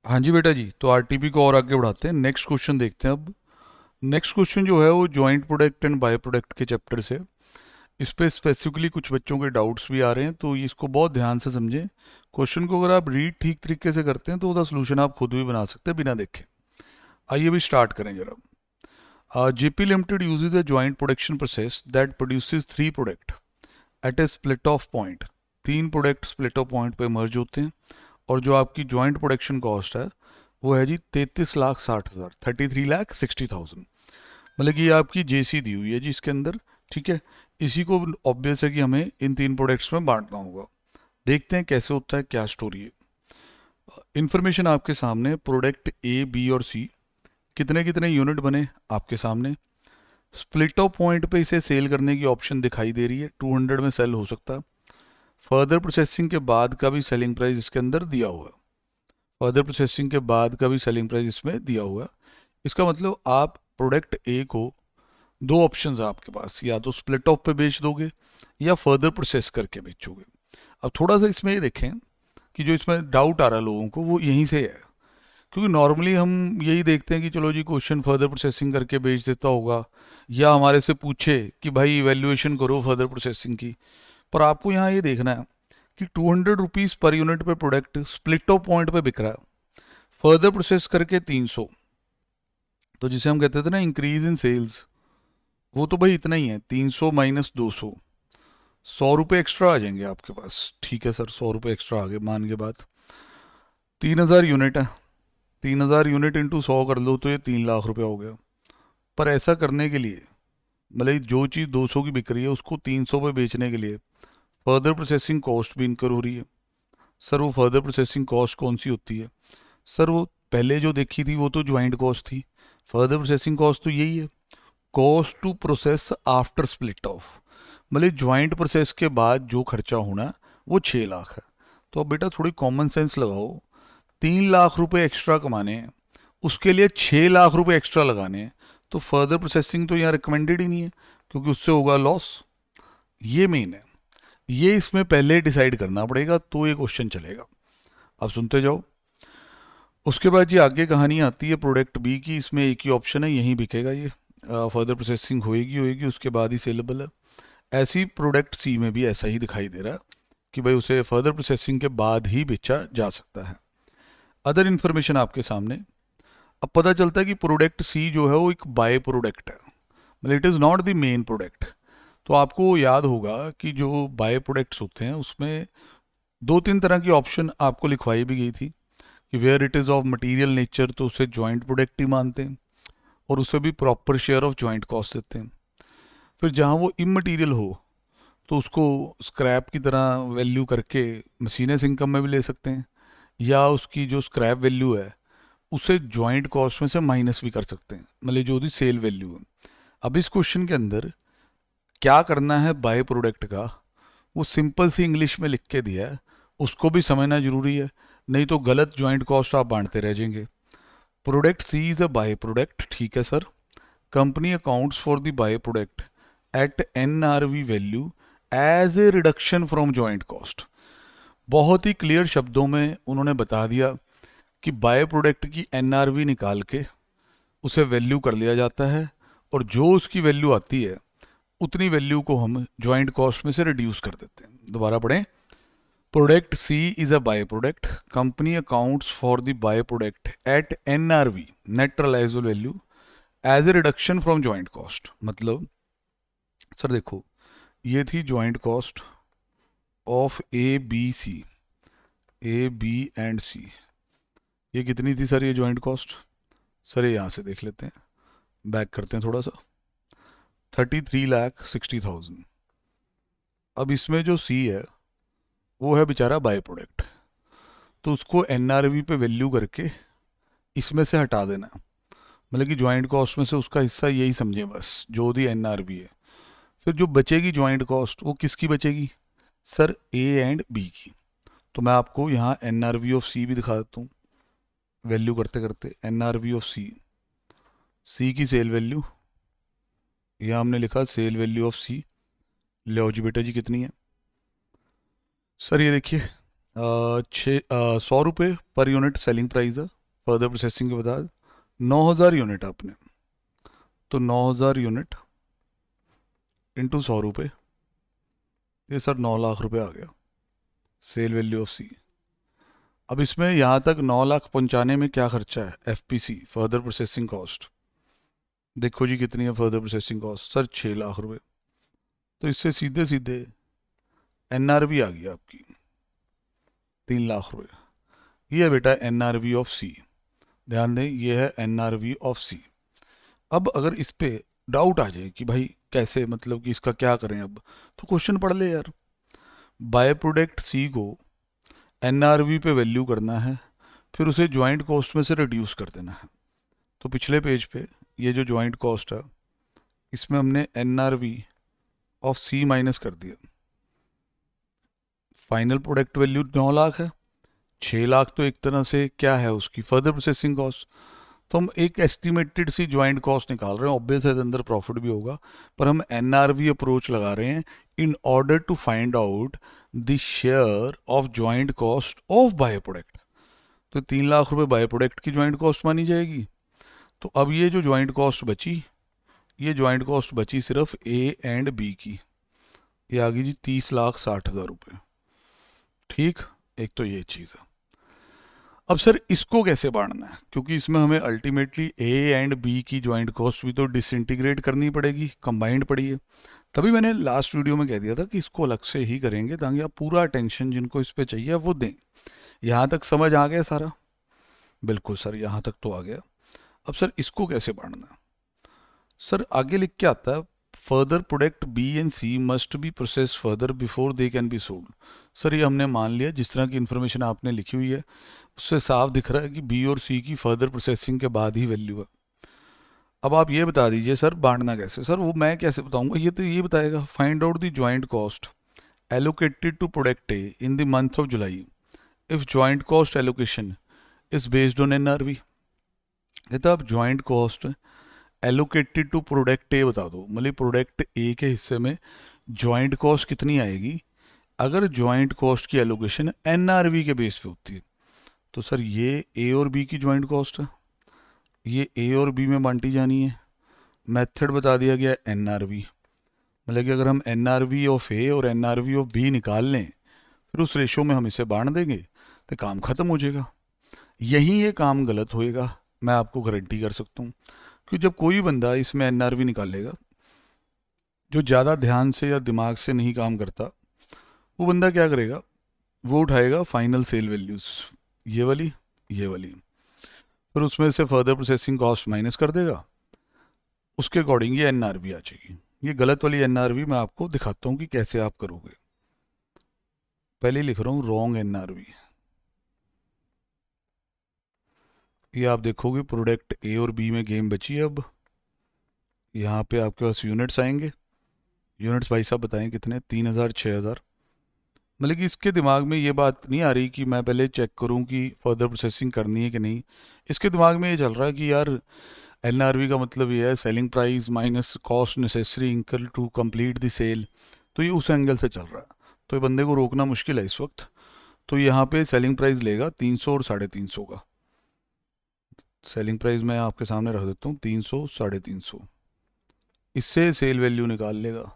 हाँ जी बेटा जी, तो आरटीपी को और आगे बढ़ाते हैं। नेक्स्ट क्वेश्चन देखते हैं अब। नेक्स्ट क्वेश्चन जो है वो joint product and by product के चैप्टर से। इस पे स्पेसिफिकली कुछ बच्चों के डाउट्स भी आ रहे हैं, तो इसको बहुत ध्यान से समझें। क्वेश्चन को अगर आप रीड ठीक तरीके से करते हैं तो उसका सोल्यूशन आप खुद भी बना सकते हैं बिना देखे। आइए भी स्टार्ट करें जरा। JP limited usage a joint production process that produces three product at A split of point. तीन प्रोडक्ट स्प्लिट ऑफ पॉइंट पे मर्ज होते हैं, और जो आपकी जॉइंट प्रोडक्शन कॉस्ट है वो है जी 33,60,000, 33,60,000। मतलब कि ये आपकी जेसी दी हुई है जी इसके अंदर। ठीक है, इसी को ऑब्वियस है कि हमें इन तीन प्रोडक्ट्स में बांटना होगा। देखते हैं कैसे होता है, क्या स्टोरी है। इन्फॉर्मेशन आपके सामने, प्रोडक्ट ए बी और सी कितने कितने यूनिट बने आपके सामने। स्प्लिट ऑफ पॉइंट पे इसे सेल करने की ऑप्शन दिखाई दे रही है, 200 में सेल हो सकता है। फर्दर प्रोसेसिंग के बाद का भी सेलिंग प्राइस इसके अंदर दिया हुआ है। फर्दर प्रोसेसिंग के बाद का भी सेलिंग प्राइस इसमें दिया हुआ है। इसका मतलब आप प्रोडक्ट ए को, दो ऑप्शंस है आपके पास, या तो स्प्लिट ऑफ पे बेच दोगे या फर्दर प्रोसेस करके बेचोगे। अब थोड़ा सा इसमें ये देखें कि जो इसमें डाउट आ रहा है लोगों को वो यहीं से है। क्योंकि नॉर्मली हम यही देखते हैं कि चलो जी क्वेश्चन फर्दर प्रोसेसिंग करके बेच देता होगा, या हमारे से पूछे कि भाई इवेल्युएशन करो फर्दर प्रोसेसिंग की। पर आपको यहाँ ये देखना है कि 200 रुपीज़ पर यूनिट पे प्रोडक्ट स्प्लिट ऑफ पॉइंट पे बिक रहा है, फर्दर प्रोसेस करके 300। तो जिसे हम कहते थे ना इंक्रीज इन सेल्स, वो तो भाई इतना ही है, 300 माइनस 200, 100 रुपये एक्स्ट्रा आ जाएंगे आपके पास। ठीक है सर, 100 रुपये एक्स्ट्रा आ गए, मान के बात। 3,000 यूनिट है, 3,000 यूनिट इंटू 100 कर लो तो ये 3 लाख रुपया हो गया। पर ऐसा करने के लिए, मतलब जो चीज़ 200 की बिक रही है उसको 300 पे बेचने के लिए फर्दर प्रोसेसिंग कॉस्ट भी इनकर हो रही है। सर वो फर्दर प्रोसेसिंग कॉस्ट कौन सी होती है? सर वो पहले जो देखी थी वो तो ज्वाइंट कॉस्ट थी। फर्दर प्रोसेसिंग कॉस्ट तो यही है, cost to process after split off. मतलब ज्वाइंट प्रोसेस के बाद जो खर्चा होना वो 6 लाख है। तो अब बेटा थोड़ी कॉमन सेंस लगाओ, 3 लाख रुपए एक्स्ट्रा कमाने हैं, उसके लिए 6 लाख रुपए एक्स्ट्रा लगाने हैं, तो फर्दर प्रोसेसिंग तो यहाँ रिकमेंडेड ही नहीं है, क्योंकि उससे होगा लॉस। ये मेन है, ये इसमें पहले डिसाइड करना पड़ेगा तो ये क्वेश्चन चलेगा। अब सुनते जाओ। उसके बाद ये आगे कहानी आती है प्रोडक्ट बी की। इसमें एक ही ऑप्शन है, यहीं बिकेगा ये, फर्दर प्रोसेसिंग होएगी होएगी उसके बाद ही सेलेबल है। ऐसी प्रोडक्ट सी में भी ऐसा ही दिखाई दे रहा है कि भाई उसे फर्दर प्रोसेसिंग के बाद ही बेचा जा सकता है। अदर इन्फॉर्मेशन आपके सामने। अब पता चलता है कि प्रोडक्ट सी जो है वो एक बाय प्रोडक्ट है, मतलब it is not the main product. तो आपको याद होगा कि जो बाय प्रोडक्ट्स होते हैं उसमें दो तीन तरह की ऑप्शन आपको लिखवाई भी गई थी कि where it is of material nature तो उसे जॉइंट प्रोडक्ट ही मानते हैं, और उसे भी proper share of joint cost देते हैं। फिर जहाँ वो इमटेरियल हो तो उसको स्क्रैप की तरह वैल्यू करके मशीनेस इनकम में भी ले सकते हैं, या उसकी जो स्क्रैप वैल्यू है उसे जॉइंट कॉस्ट में से माइनस भी कर सकते हैं, मतलब जो उसकी सेल वैल्यू है। अब इस क्वेश्चन के अंदर क्या करना है बाय प्रोडक्ट का, वो सिंपल सी इंग्लिश में लिख के दिया है, उसको भी समझना जरूरी है, नहीं तो गलत जॉइंट कॉस्ट आप बांटते रह जाएंगे। Product C is a by product, ठीक है sir. Company accounts for the by product at NRV value as a reduction from joint cost. बहुत ही क्लियर शब्दों में उन्होंने बता दिया कि बाय प्रोडक्ट की NRV निकाल के उसे वैल्यू कर लिया जाता है, और जो उसकी वैल्यू आती है उतनी वैल्यू को हम जॉइंट कॉस्ट में से रिड्यूस कर देते हैं। दोबारा पढ़ें। Product C is a by product, company accounts for the by product at NRV net realisable value as a reduction from joint cost. मतलब सर देखो, ये थी joint cost of A B and C. ये कितनी थी sir ये joint cost? Sir ये यहाँ से देख लेते हैं, बैक करते हैं थोड़ा सा। 33,60,000। अब इसमें जो सी है वो है बेचारा बाय प्रोडक्ट, तो उसको NRV पे वैल्यू करके इसमें से हटा देना। मतलब कि ज्वाइंट कॉस्ट में से उसका हिस्सा यही समझे बस, जो दी NRV है। फिर जो बचेगी ज्वाइंट कॉस्ट वो किसकी बचेगी? सर A एंड B की। तो मैं आपको यहाँ NRV ऑफ C भी दिखा देता हूँ, वैल्यू करते करते। NRV ऑफ C की सेल वैल्यू, यहाँ हमने लिखा सेल वैल्यू ऑफ C। ले जी बेटा जी कितनी है? सर ये देखिए, 100 रुपये पर यूनिट सेलिंग प्राइस है, फर्दर प्रोसेसिंग के बाद 9,000 यूनिट आपने, तो 9,000 यूनिट इंटू 100 रुपये, ये सर 9 लाख रुपए आ गया सेल वैल्यू ऑफ सी। अब इसमें यहाँ तक 9 लाख पहुँचाने में क्या खर्चा है, एफपीसी फर्दर प्रोसेसिंग कॉस्ट, देखो जी कितनी है further processing cost, sir 6 lakh रुपए। तो इससे सीधे सीधे एनआरवी आ गई आपकी 3 लाख रुपए। ये है बेटा एनआरवी ऑफ सी, ध्यान दें ये है एनआरवी ऑफ सी। अब अगर इस पे डाउट आ जाए कि भाई कैसे, मतलब कि इसका क्या करें, अब तो क्वेश्चन पढ़ ले यार। बाय प्रोडक्ट सी को एनआरवी पे वैल्यू करना है, फिर उसे ज्वाइंट कॉस्ट में से रिड्यूस कर देना है। तो पिछले पेज पे ये जो ज्वाइंट कॉस्ट है इसमें हमने एनआरवी ऑफ सी माइनस कर दिया। फाइनल प्रोडक्ट वैल्यू 9 लाख है, 6 लाख तो एक तरह से क्या है उसकी फर्दर प्रोसेसिंग कॉस्ट। तो हम एक एस्टिमेटेड सी ज्वाइंट कॉस्ट निकाल रहे हैं, ऑब्वियस है अंदर प्रॉफिट भी होगा, पर हम एनआरवी अप्रोच लगा रहे हैं in order to find out the share of joint cost of by product. तो 3 लाख रुपए बाय प्रोडक्ट की ज्वाइंट कॉस्ट मानी जाएगी। तो अब ये जो ज्वाइंट कॉस्ट बची, ये ज्वाइंट कॉस्ट बची सिर्फ ए एंड बी की, ये आ गई जी 30,60,000 रुपये। ठीक, एक तो ये चीज़ है। अब सर इसको कैसे बांटना है, क्योंकि इसमें हमें अल्टीमेटली ए एंड बी की ज्वाइंट कॉस्ट भी तो डिसइंटीग्रेट करनी पड़ेगी, कंबाइंड पड़ी है। तभी मैंने लास्ट वीडियो में कह दिया था कि इसको अलग से ही करेंगे ताकि आप पूरा अटेंशन जिनको इस पे चाहिए वो दें। यहाँ तक समझ आ गया सारा? बिल्कुल सर, यहाँ तक तो आ गया। अब सर इसको कैसे बांटना है, सर आगे लिख के आता है further product B and C must be process further before they can be sold. Sir ये हमने मान लिया, जिस तरह की इन्फॉर्मेशन आपने लिखी हुई है उससे साफ दिख रहा है कि बी और सी की फर्दर प्रोसेसिंग के बाद ही वैल्यू है। अब आप ये बता दीजिए सर बांटना कैसे, सर वो मैं कैसे बताऊंगा, ये तो ये बताएगा। Find out the joint cost allocated to product A in the month of July if joint cost allocation is based on NRV. कहता आप joint cost allocated to product A बता दो, मतलब प्रोडक्ट ए के हिस्से में ज्वाइंट कॉस्ट कितनी आएगी अगर ज्वाइंट कॉस्ट की एलोकेशन एनआरवी के बेस पे होती है। तो सर ये ए और बी की ज्वाइंट कॉस्ट है, ये ए और बी में बांटी जानी है। मेथड बता दिया गया एनआरवी, मतलब कि अगर हम एनआरवी ऑफ ए और एनआरवी ऑफ बी निकाल लें फिर उस रेशो में हम इसे बांट देंगे तो काम खत्म हो जाएगा। यहीं ये काम गलत होएगा, मैं आपको गारंटी कर सकता हूँ। क्योंकि जब कोई बंदा इसमें एनआरवी निकालेगा, जो ज़्यादा ध्यान से या दिमाग से नहीं काम करता, वो बंदा क्या करेगा, वो उठाएगा फाइनल सेल वैल्यूज़, ये वाली ये वाली, फिर उसमें से फर्दर प्रोसेसिंग कॉस्ट माइनस कर देगा, उसके अकॉर्डिंग ये एनआरवी आ जाएगी। ये गलत वाली एनआरवी मैं आपको दिखाता हूँ कि कैसे आप करोगे। पहले लिख रहा हूँ रॉन्ग एनआरवी। ये आप देखोगे प्रोडक्ट ए और बी में गेम बची है। अब यहाँ पे आपके पास यूनिट्स आएंगे, यूनिट्स भाई साहब बताएं कितने, 3,000 6,000। मतलब कि इसके दिमाग में ये बात नहीं आ रही कि मैं पहले चेक करूं कि फर्दर प्रोसेसिंग करनी है कि नहीं। इसके दिमाग में ये चल रहा है कि यार एनआरवी का मतलब ये है selling price minus cost necessary equal to complete the sale. तो ये उस एंगल से चल रहा है, तो ये बंदे को रोकना मुश्किल है इस वक्त। तो यहाँ पे सेलिंग प्राइस लेगा 300 और 350 का। सेलिंग प्राइस मैं आपके सामने रख देता हूँ 300 350, इससे सेल वैल्यू निकाल लेगा।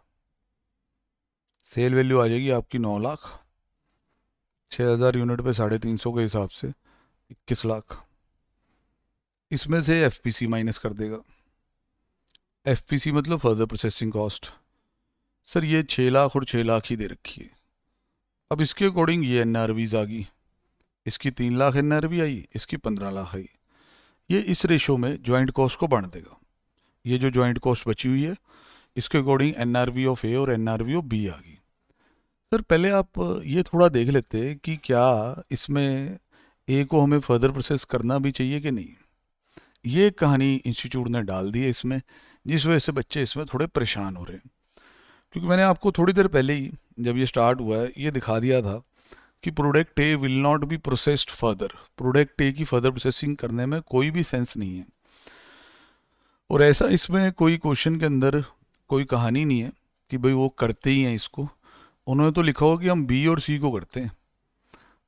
सेल वैल्यू आ जाएगी आपकी 9 लाख, 6,000 यूनिट पे 350 के हिसाब से 21 लाख। इसमें से एफपीसी माइनस कर देगा। एफपीसी मतलब फर्दर प्रोसेसिंग कॉस्ट। सर ये 6 लाख और 6 लाख ही दे रखी है। अब इसके अकॉर्डिंग ये एनआरवीज आ गई, इसकी 3 लाख एनआरवी आई, इसकी 15 लाख आई। ये इस रेशो में ज्वाइंट कॉस्ट को बांट देगा। ये जो ज्वाइंट कॉस्ट बची हुई है इसके अकॉर्डिंग एनआरवी ऑफ ए और एनआरवी ऑफ बी आ गई। सर पहले आप ये थोड़ा देख लेते कि क्या इसमें ए को हमें फर्दर प्रोसेस करना भी चाहिए कि नहीं। ये कहानी इंस्टीट्यूट ने डाल दी है इसमें, जिस वजह से बच्चे इसमें थोड़े परेशान हो रहे हैं। क्योंकि मैंने आपको थोड़ी देर पहले ही जब ये स्टार्ट हुआ है ये दिखा दिया था कि product A will not be processed further. Product ए की फर्दर प्रोसेसिंग करने में कोई भी सेंस नहीं है। और ऐसा इसमें कोई क्वेश्चन के अंदर कोई कहानी नहीं है कि भाई वो करते ही हैं इसको। उन्होंने तो लिखा हो कि हम बी और सी को करते हैं।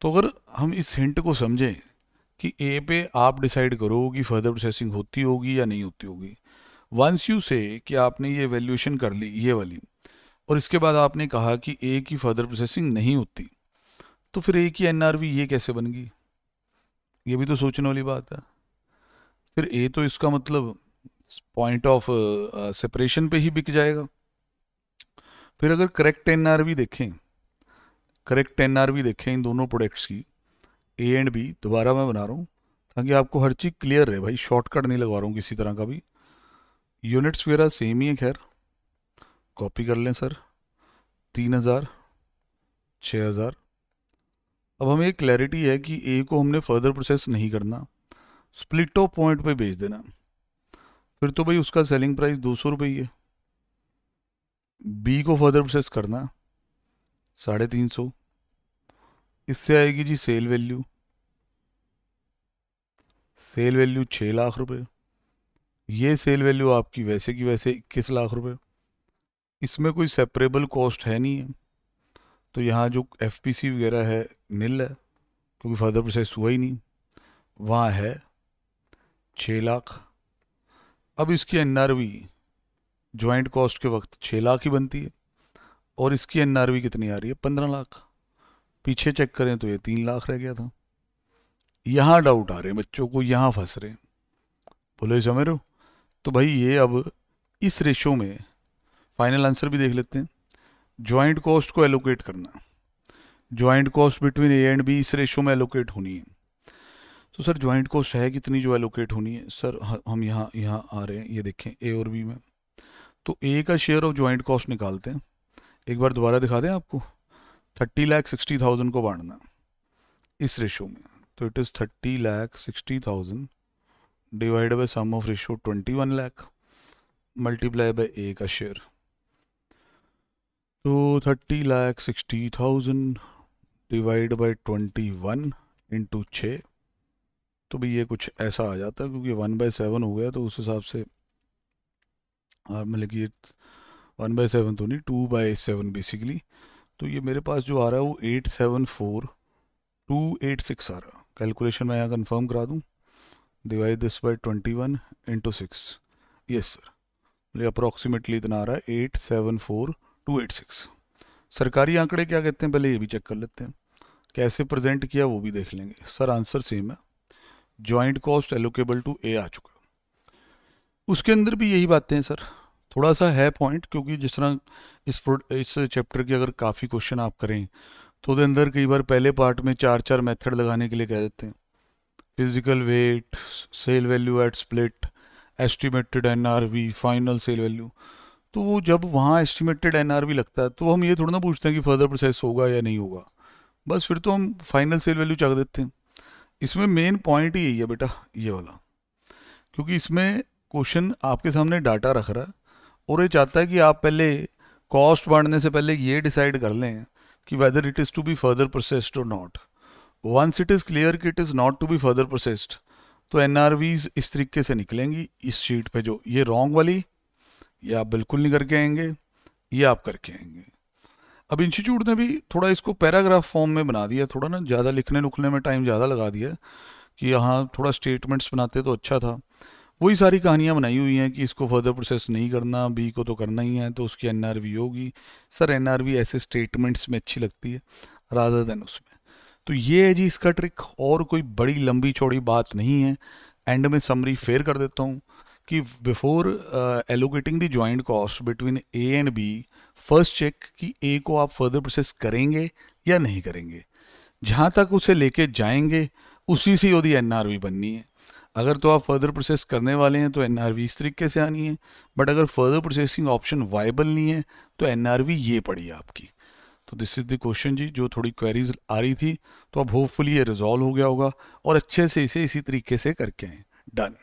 तो अगर हम इस हिंट को समझें कि ए पे आप डिसाइड करो कि फर्दर प्रोसेसिंग होती होगी या नहीं होती होगी। वंस यू से कि आपने ये वैल्यूएशन कर ली ये वाली, और इसके बाद आपने कहा कि ए की फर्दर प्रोसेसिंग नहीं होती, तो फिर ए की एनआरवी ये कैसे बन गई? ये भी तो सोचने वाली बात है। फिर ए तो इसका मतलब पॉइंट ऑफ सेपरेशन पे ही बिक जाएगा। फिर अगर करेक्ट एनआरवी देखें इन दोनों प्रोडक्ट्स की, ए एंड बी, दोबारा मैं बना रहा हूँ ताकि आपको हर चीज़ क्लियर रहे भाई, शॉर्टकट नहीं लगवा रहा हूँ किसी तरह का भी। यूनिट्स वगैरह सेम ही है, खैर कॉपी कर लें सर। 3000, 6000। अब हमें एक क्लैरिटी है कि ए को हमने फर्दर प्रोसेस नहीं करना, स्प्लिट ऑफ पॉइंट पे बेच देना। फिर तो भाई उसका सेलिंग प्राइस 200 रुपये ही है। बी को फर्दर प्रोसेस करना 350, इससे आएगी जी सेल वैल्यू 6 लाख रुपए। ये सेल वैल्यू आपकी वैसे की वैसे 21 लाख रुपए। इसमें कोई सेपरेबल कॉस्ट है नहीं है, तो यहाँ जो एफपीसी वगैरह है निल है, क्योंकि फर्दर प्रोसेस हुआ ही नहीं। वहाँ है 6 लाख। अब इसकी एनआरवी ज्वाइंट कॉस्ट के वक्त 6 लाख ही बनती है, और इसकी एनआरवी कितनी आ रही है? 15 लाख। पीछे चेक करें तो ये 3 लाख रह गया था। यहाँ डाउट आ रहे हैं बच्चों को, यहाँ फंस रहे हैं। बोलो समझ रहे हो? तो भाई ये अब इस रेशो में फाइनल आंसर भी देख लेते हैं। ज्वाइंट कॉस्ट को एलोकेट करना, joint cost between A and B इस रेशो में एलोकेट होनी है। तो सर ज्वाइंट कॉस्ट है कितनी जो एलोकेट होनी है? सर हम यहाँ आ रहे हैं, ये देखें ए और बी में। तो ए का शेयर ऑफ ज्वाइंट कॉस्ट निकालते हैं। एक बार दोबारा दिखा दें आपको। 30,60,000 को बांटना इस रेशो में, तो it is 30,60,000 divide by sum of ratio 21 lakh multiply by A का शेयर। तो 30,60,000 डिवाइड बाय 21 इंटू 6, तो भाई ये कुछ ऐसा आ जाता है, क्योंकि 1/7 हो गया तो उस हिसाब से मतलब कि 1/7 तो नहीं, 2/7 बेसिकली। तो ये मेरे पास जो आ रहा है वो 874,286 आ रहा है। कैलकुलेशन मैं यहाँ कंफर्म करा दूँ। Divide this by 21 into 6, yes sir, मुझे अप्रॉक्सीमेटली इतना आ रहा है 874,286। सरकारी आंकड़े क्या कहते हैं पहले ये भी चेक कर लेते हैं, कैसे प्रेजेंट किया वो भी देख लेंगे। सर आंसर सेम है, जॉइंट कॉस्ट एलोकेबल टू ए आ चुका। उसके अंदर भी यही बातें हैं सर, थोड़ा सा है पॉइंट, क्योंकि जिस तरह इस चैप्टर के अगर काफ़ी क्वेश्चन आप करें तो उसके अंदर कई बार पहले पार्ट में 4 मेथड लगाने के लिए कह देते हैं। Physical weight, sale value at split, estimated NRV, final sale value. तो वो जब वहाँ एस्टिमेटेड एनआरवी लगता है तो हम ये थोड़ा ना पूछते हैं कि फर्दर प्रोसेस होगा या नहीं होगा, बस फिर तो हम फाइनल सेल वैल्यू चक देते हैं। इसमें मेन पॉइंट ही यही है बेटा, ये वाला, क्योंकि इसमें क्वेश्चन आपके सामने डाटा रख रहा है और ये चाहता है कि आप पहले कॉस्ट बांटने से पहले ये डिसाइड कर लें कि whether it is to be further processed और not. Once it is clear कि it is not to be further processed, तो एनआरवीज इस तरीके से निकलेंगी इस शीट पे, जो ये रॉन्ग वाली ये आप बिल्कुल नहीं करके आएंगे, ये आप करके आएंगे। अब इंस्टीट्यूट ने भी थोड़ा इसको पैराग्राफ फॉर्म में बना दिया, थोड़ा ना ज़्यादा लिखने नुखने में टाइम ज़्यादा लगा दिया कि यहाँ थोड़ा स्टेटमेंट्स बनाते तो अच्छा था। वही सारी कहानियाँ बनाई हुई हैं कि इसको फर्दर प्रोसेस नहीं करना, बी को तो करना ही है तो उसकी एनआरवी होगी। सर एनआरवी ऐसे स्टेटमेंट्स में अच्छी लगती है रादर देन उसमें। तो ये है जी इसका ट्रिक, और कोई बड़ी लंबी चौड़ी बात नहीं है। एंड में समरी फेयर कर देता हूँ कि before allocating the joint cost between A and B, first check कि ए को आप फर्दर प्रोसेस करेंगे या नहीं करेंगे। जहाँ तक उसे लेके जाएंगे उसी से ਉਹਦੀ एनआरवी बननी है। अगर तो आप फर्दर प्रोसेस करने वाले हैं तो एनआरवी इस तरीके से आनी है, बट अगर फर्दर प्रोसेसिंग ऑप्शन वायबल नहीं है तो एनआरवी ये पड़ी है आपकी। तो दिस इज द क्वेश्चन जी, जो थोड़ी क्वेरीज आ रही थी, तो अब होपफुली ये रिजॉल्व हो गया होगा और अच्छे से इसे इसी तरीके से करके आए। डन।